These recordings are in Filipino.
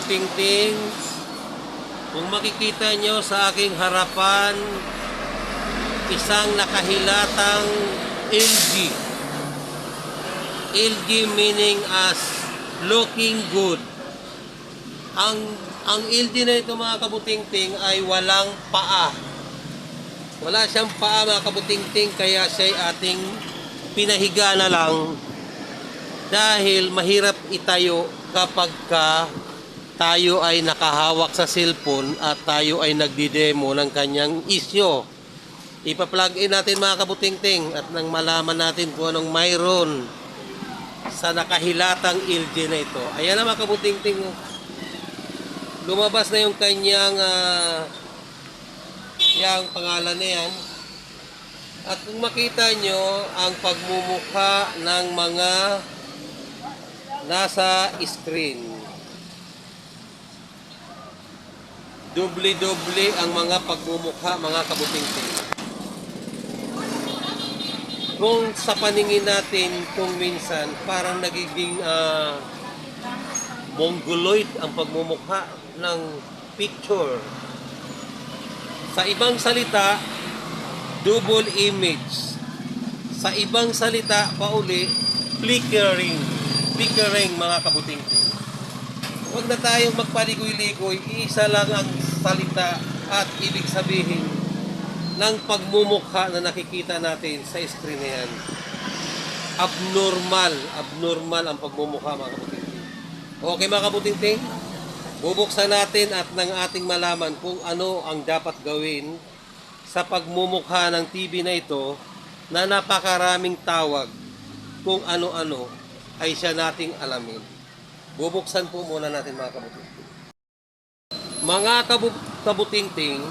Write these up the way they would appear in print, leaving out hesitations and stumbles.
kabutingting, kung makikita nyo sa aking harapan, isang nakahilatang LG. LG meaning as looking good. Ang LG na ito mga kabutingting ay walang paa. Wala siyang paa mga kabutingting, kaya siya ating pinahiga na lang dahil mahirap itayo kapag tayo ay nakahawak sa cellphone at tayo ay nagdi-demo ng kanyang isyo. Ipa-plug in natin mga kabutingting at nang malaman natin kung anong mayroon sa nakahilatang LG na ito. Ayan na mga kabutingting, lumabas na yung kanyang yung pangalan na yan. At kung makita nyo ang pagmumukha ng mga nasa screen, doble-doble ang mga pagmumukha mga kabutingting. Kung sa paningin natin kung minsan parang nagiging mongoloid ang pagmumukha ng picture. Sa ibang salita, double image. Sa ibang salita pa uli, flickering. Flickering mga kabutingting. Huwag na tayong magpaligoy-ligoy, isa lang ang salita at ibig sabihin ng pagmumukha na nakikita natin sa screen na yan. Abnormal ang pagmumukha mga kabutingting. Okay mga kabutingting? Bubuksan natin at nang ating malaman kung ano ang dapat gawin sa pagmumukha ng TV na ito na napakaraming tawag kung ano-ano ay siya nating alamin. Bubuksan po muna natin mga kabutingting. Mga kabutingting,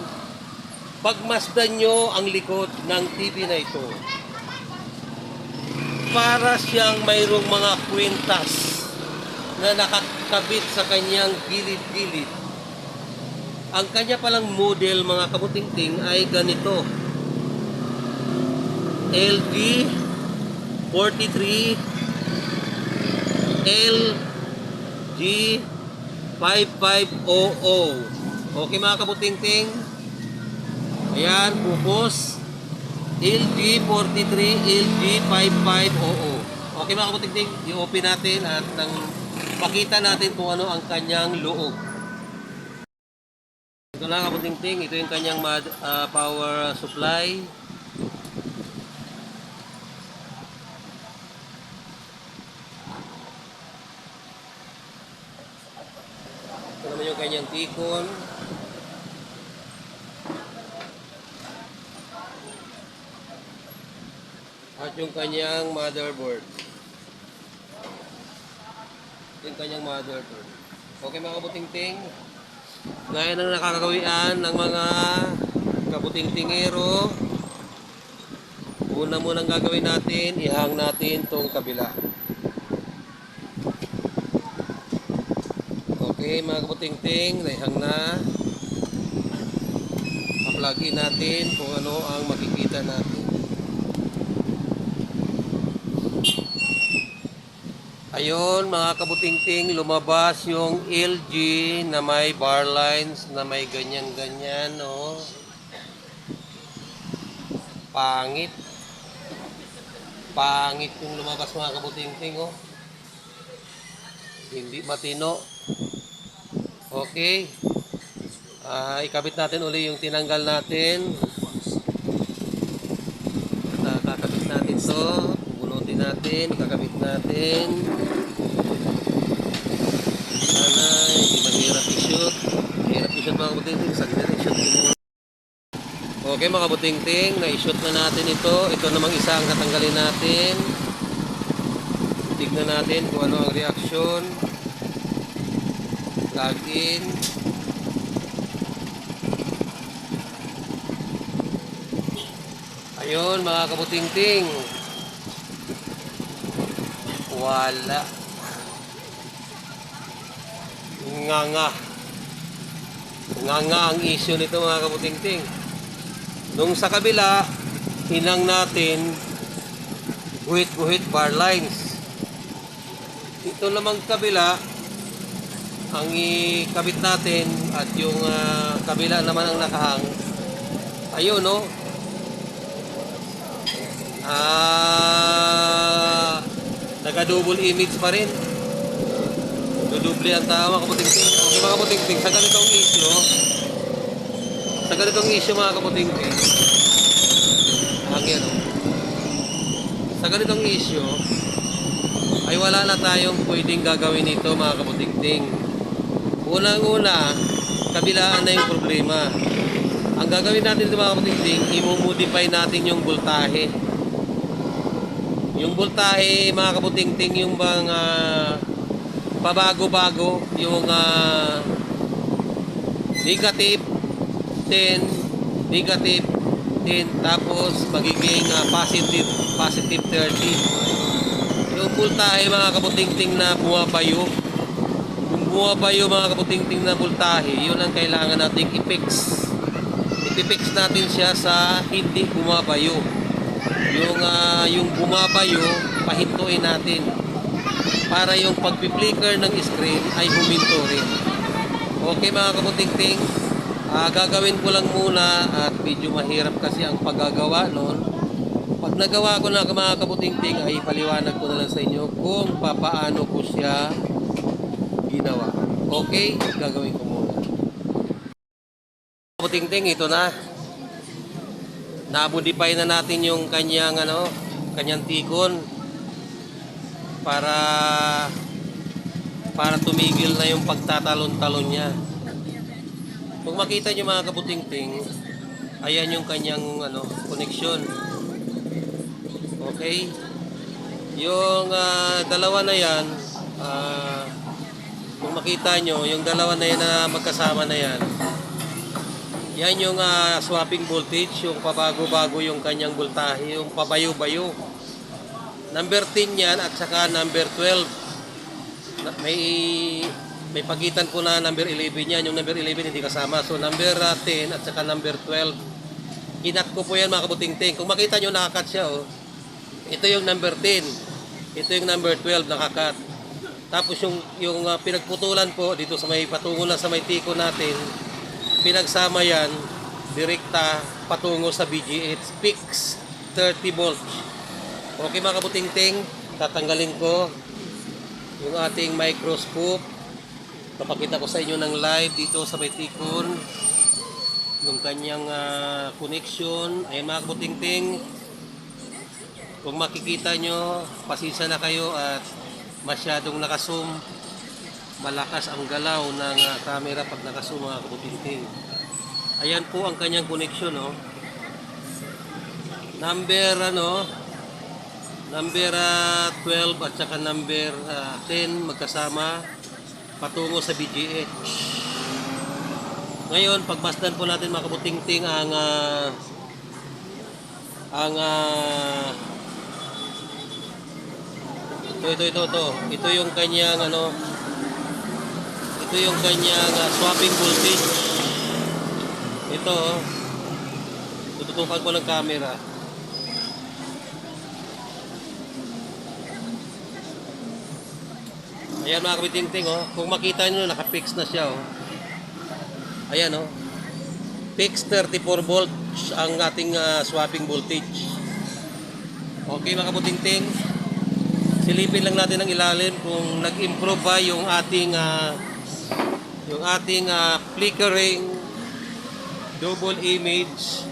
pagmasdan nyo ang likod ng TV na ito, para siyang mayroong mga kwintas na nakakabit sa kanyang gilid-gilid. Ang kanya palang model mga kabutingting ay ganito. LG 43 LG 5500. Okay mga kabutingting? Ayan, pupos. LG 43 LG 5500. Okay mga kabutingting, i-open natin at pakita natin kung ano ang kanyang loob. Ito na kabutingting, ito yung kanyang power supply. Ito naman yung kanyang tikon. At yung kanyang motherboard. Yung kanyang motherboard. Okay mga kabutingting, ngayon ang nakakagawian ng mga kabutingtingero. Una munang gagawin natin, ihang natin tong kabila. Okay mga kabutingting, naihang na. Pa-plug in natin kung ano ang makikita natin. Ayun mga kabutingting, lumabas yung LG na may bar lines, na may ganyan-ganyan, no? Pangit. Pangit yung lumabas mga kabutingting, oh. Hindi matino. Okay. Ikabit natin uli yung tinanggal natin. Kakabit natin to. Bunutin natin, kakabit natin. Sana hindi mahirap i-shoot. Mahirap i-shoot mga kabutingting. Saglit na i-shoot muna. Okay mga kabutingting, na-i-shoot na natin ito. Ito namang isa ang tatanggalin natin. Tignan natin kung ano ang reaksyon. Plug in. Ayun mga kabutingting. Wala. Nga ang issue nito mga kabutingting. Nung sa kabila, hinang natin guhit-guhit bar lines. Ito namang kabila, ang ikabit natin at yung kabila naman ang nakahang. Ayun, no? Naka-double image pa rin. Duduble ang tao, mga kaputing-ting. Okay, mga kaputing-ting, sa ganitong issue, mga kaputing-ting, hangin, no? Sa ganitong issue, ay wala na tayong pwedeng gagawin nito, mga kaputing-ting. Unang-una, kabilaan na yung problema. Ang gagawin natin dito, mga kaputing-ting, i-modify natin yung voltahe. Yung voltahe, mga kaputing-ting, yung bang pabago-bago, yung negative 10, negative 10, tapos magiging positive 30. Yung voltahe, mga kaputing-ting, na bumabayo, kung bumabayo, mga kaputing-ting, na voltahe, yun ang kailangan nating i-fix. I-fix natin siya sa hindi bumabayo. Yung bumabayo, pahintuin natin para yung pag-flicker ng screen ay huminto rin. Okay, mga kaputing-ting, gagawin ko lang muna at medyo mahirap kasi ang paggagawa noon. Pag nagawa ko na, mga kaputing-ting, ay paliwanag ko na lang sa inyo kung papaano ko siya ginawa. Okay, gagawin ko muna. Kaputing-ting, ito na. Na-modify na natin yung kanyang tikon para tumigil na yung pagtatalon-talon niya. Kung makita niyo, mga kaputing-ting, ayan yung kanyang connection. Okay? Yung dalawa na yan, kung makita nyo, yung dalawa na yan na magkasama na yan, yan yung swapping voltage, yung pabago-bago yung kanyang voltahe, yung pabayo-bayo. Number 10 yan at saka number 12. May pagitan ko na number 11 yan. Yung number 11 hindi kasama. So number 10 at saka number 12. Kinat ko po yan, mga kaputing-ting. Kung makita nyo, nakakat siya. Oh. Ito yung number 10. Ito yung number 12, nakakat. Tapos yung pinagputulan po dito sa may patungo na sa may tiko natin, pinagsama yan, direkta patungo sa BGH, fix 30 volts. Okay, mga kaputing-ting, tatanggalin ko yung ating microscope. Papakita ko sa inyo ng live dito sa may tikon yung kanyang connection. Ayan, mga kaputing-ting, kung makikita nyo, pasensya na kayo at masyadong nakazoom. Malakas ang galaw ng camera pag nakazoom, mga kaputing-ting. Ayan po ang kanyang connection, no. Number 12 at saka number 10 magkasama patungo sa BGH. Ngayon, pagmasdan po natin, mga kaputing-ting, ito yung kanyang ito yung kanyang swapping voltage. Ito, tututukan ko ng camera. Ayan, mga kaputing-ting, kung makita nyo, nakapix na siya. Ayan, fix 34 volts ang ating swapping voltage. Okay, mga kaputing-ting, silipin lang natin ang ilalim kung nag-improve ba yung ating flickering double image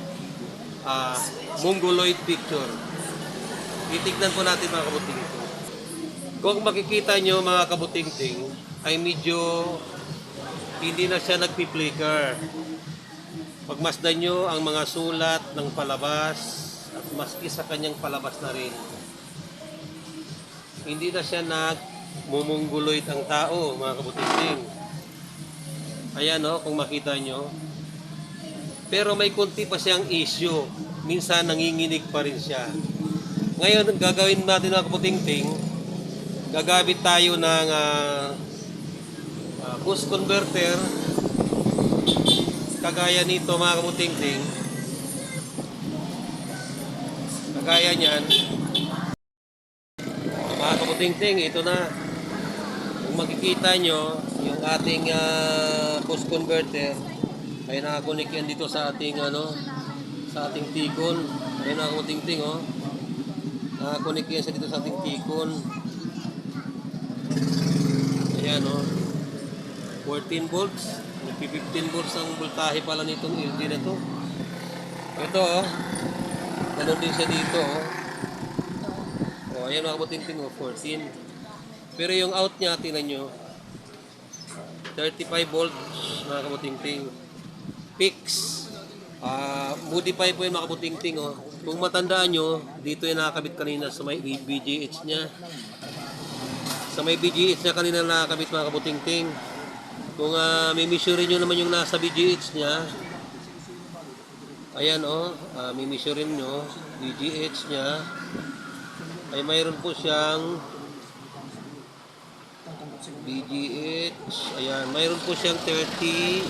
mongoloid picture. Titignan po natin, mga kabuting-ting. Kung makikita nyo, mga kabuting-ting, ay medyo hindi na siya nagpi-flicker. Pagmasdan nyo ang mga sulat ng palabas at maski sa kanyang palabas na rin, hindi na siya nagmumungguloid ang tao, mga kabuting-ting. Ayan, kung makita nyo. Pero may konti pa siyang issue. Minsan nanginginig pa rin siya. Ngayon, gagawin natin, mga kaputing-ting, gagamit tayo ng boost converter kagaya nito, mga kaputing-ting. Kagaya niyan, mga kaputing-ting, ito na. Kung makikita nyo, yung ating boost converter ay nakakunik yan dito sa ating sa ating tikon. Ayun na ako ting-ting oh. Nakakunik yan siya dito sa ating tikon. Ayan oh. 14 volts. 15 volts ang voltahe pala nitong LD na to. Ito oh. Ganun din siya dito oh. Oh, ayan mga kabuting-ting oh, 14. Pero yung out niya, tingnan nyo, 35 volts mga kabuting-ting. Fix. Modify po yung mga kabuting-ting oh. Kung matandaan nyo, dito yung nakakabit kanina sa may BGH niya. Sa may BGH niya kanina nakakabit mga kabuting-ting. Kung may measure nyo naman yung nasa BGH niya, ayan oh, may measure nyo, BGH niya, ay mayroon po siyang BGH, ayan, mayroon po siyang 33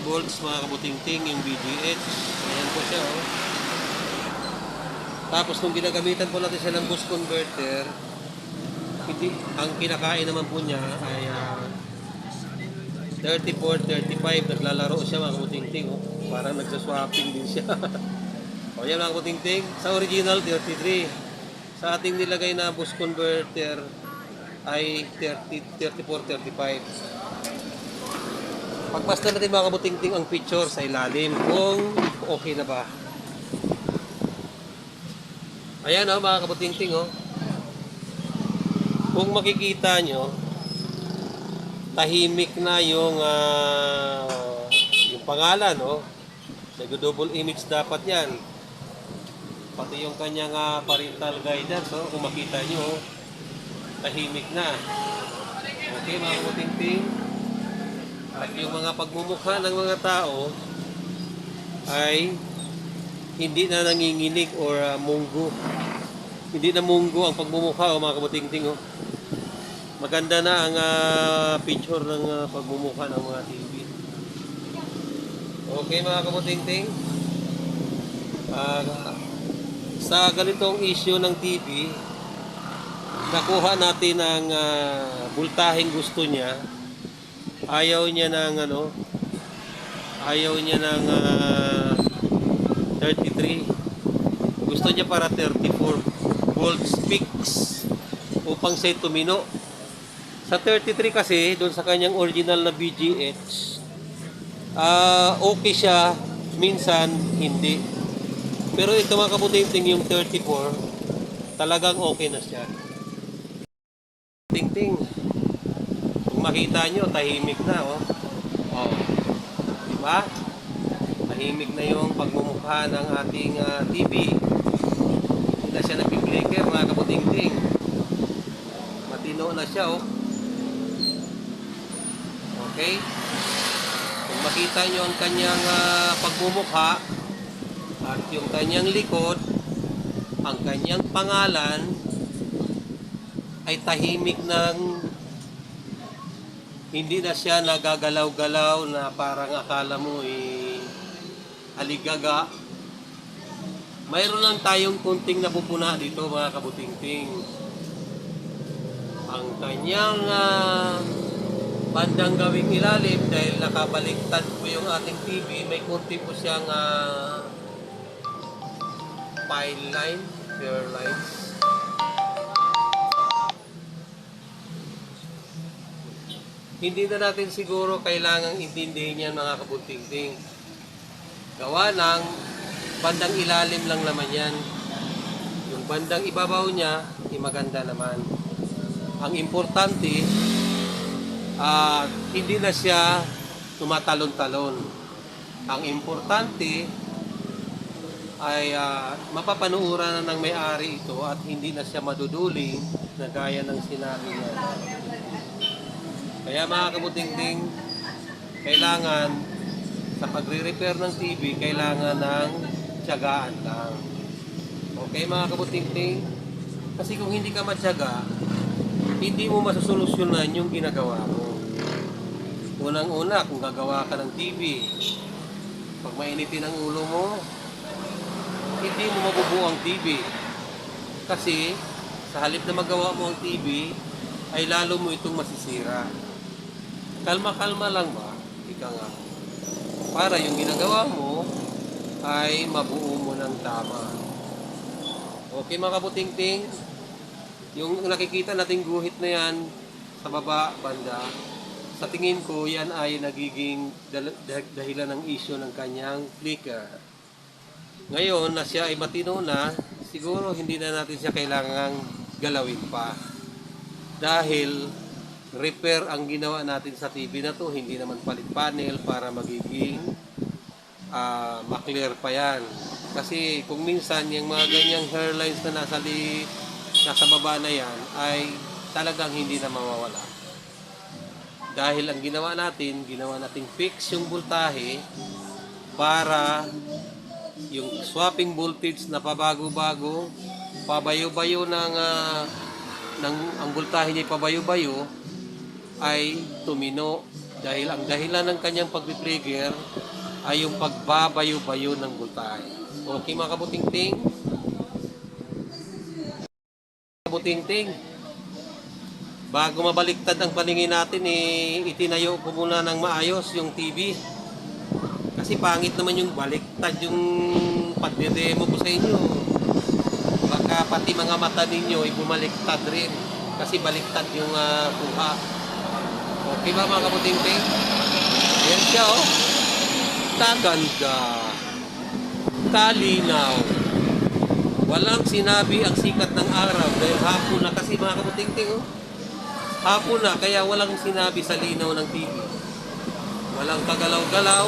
volts mga kabuting-ting yung BGH. Ayan po siya oh. Tapos kung ginagamitan po natin siya ng boost converter, hindi, ang kinakain naman po niya ay 34, 35, naglalaro siya mga kabuting-ting oh. Parang nagsaswapping din siya. O yan mga kabuting-ting, sa original 33. Sa ating nilagay na boost converter ay 34, 35. Pagpasta natin mga kabuting-ting ang picture sa ilalim kung okay na ba. Ayan oh mga kabuting-ting oh. Kung makikita nyo, tahimik na yung pangalan oh. Nag-double image dapat yan. Pati yung kanyang parental guidance oh. Kung makita nyo oh, tahimik na. Okay mga kabuting-ting. At yung mga pagmumukha ng mga tao ay hindi na nanginginig or munggo. Hindi na munggo ang pagmumukha o mga kabuting-ting oh. Maganda na ang picture ng pagmumukha ng mga TV. Okay mga kabuting-ting. Sa ganitong issue ng TV, nakuha natin ang voltaheng gusto niya. Ayaw niya ng ayaw niya ng 33. Gusto niya para 34 volts fix upang siya tumino. Sa 33 kasi, doon sa kanyang original na BGH, okay siya, minsan hindi. Pero ito mga kabuting-ting yung 34, talagang okay na siya. Ting-ting. Kung makita nyo, tahimik na oh. Oh. Diba? Tahimik na yung pagmumukha ng ating TV. Hindi na siya nagpi-flicker mga kabuting-ting. Matino na siya oh. Okay? Kung makita nyo ang kanyang pagmumukha at yung kanyang likod, ang kanyang pangalan ay tahimik ng hindi na siya nagagalaw-galaw na parang akala mo aligaga. Mayroon lang tayong kunting napupuna dito mga kabuting-ting. Ang kanyang bandang gawing ilalim dahil nakabaliktad po yung ating TV, may kunti po siyang pile line, fair lines. Hindi na natin siguro kailangang intindihin yan mga kabuting-ting. Gawa ng bandang ilalim lang naman yan. Yung bandang ibabaw niya, maganda naman. Ang importante, hindi na siya tumatalon-talon. Ang importante ay mapapanuuran na ng may-ari ito at hindi na siya maduduling na gaya ng sinabi niya. Kaya mga kabuting-ting, kailangan sa pagre-repair ng TV, kailangan ng tiyagaan lang. Okay mga kabuting-ting? Kasi kung hindi ka matyaga, hindi mo masusolusyonan yung ginagawa mo. Unang-una, kung gagawa ka ng TV, pag mainitin ang ulo mo, hindi mo mabubuo ang TV. Kasi sa halip na magawa mo ang TV, ay lalo mo itong masisira. Kalma-kalma lang ba? Ika nga. Para yung ginagawa mo ay mabuo mo ng tama. Okay mga kabutingting, yung nakikita nating guhit na yan sa baba, banda, sa tingin ko yan ay nagiging dahilan ng issue ng kanyang flicker. Ngayon na siya ay matino na, siguro hindi na natin siya kailangang galawin pa. Dahil repair ang ginawa natin sa TV na to, hindi naman palit panel para magiging maklear pa yan. Kasi kung minsan yung mga ganyang hairlines na nasa baba na yan ay talagang hindi na mawawala. Dahil ang ginawa natin fix yung voltahe para yung swapping voltage na pabago-bago, pabayo-bayo ang voltahe niya pabayo-bayo ay tumino. Dahil ang dahilan ng kanyang pag-trigger ay yung pagbabayo-bayo ng voltahe. Okay mga kabutingting? Kabutingting, bago mabaliktad ang paningin natin, itinayo ko muna ng maayos yung TV. Kasi pangit naman yung baliktad yung pagdedemo ko sa inyo. Baka pati mga mata ninyo ay bumaliktad rin. Kasi baliktad yung kuha. Okay ba mga kabutingting? Yan siya oh. Kaganda. Kalinaw. Walang sinabi ang sikat ng araw dahil hapon na kasi mga kabutingting oh. Hapon na kaya walang sinabi sa linaw ng TV. Walang kagalaw-galaw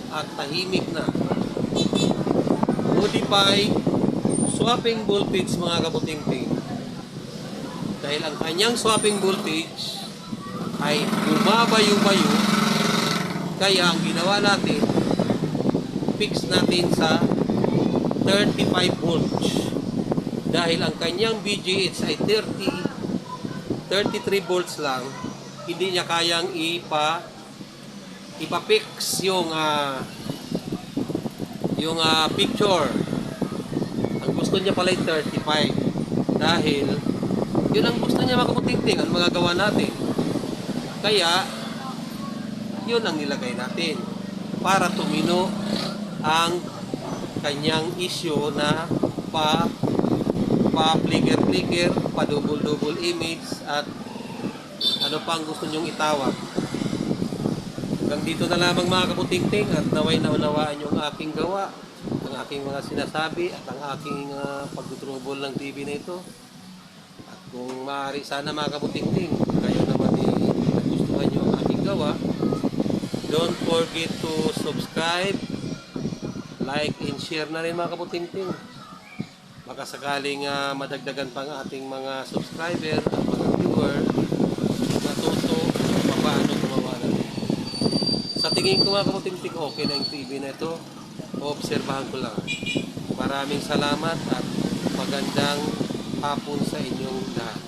at tahimik na. Modify swapping voltage mga kabutingting. Dahil ang kanyang swapping voltage ay bumabayo-bayo, kaya ang ginawa natin, fix natin sa 35 volts. Dahil ang kanyang VGH ay 33 volts lang, hindi niya kayang ipa-fix yung picture. Ang gusto niya pala ay 35. Dahil yun ang gusto niya makaputingting, ang magagawa natin. Kaya yun ang nilagay natin para tumino ang kanyang issue na pa-flicker, pa-double image at ano pa ang gusto nyong itawag. Hanggang dito na lamang mga kabutingting at naway naunawaan yung aking gawa, ang aking mga sinasabi at ang aking pagtutrubol ng TV na ito. At kung maaari sana mga kabutingting, kayo naman nagustuhan nyo ang aking gawa, don't forget to subscribe, like and share na rin mga kabutingting. Baka sakaling madagdagan pa ang ating mga subscriber at mga viewer natuto kung paano gumawa natin. Sa tingin ko mga kabutingting, okay na yung TV na ito. Obserbahan ko lang. Maraming salamat at magandang hapon sa inyong lahat.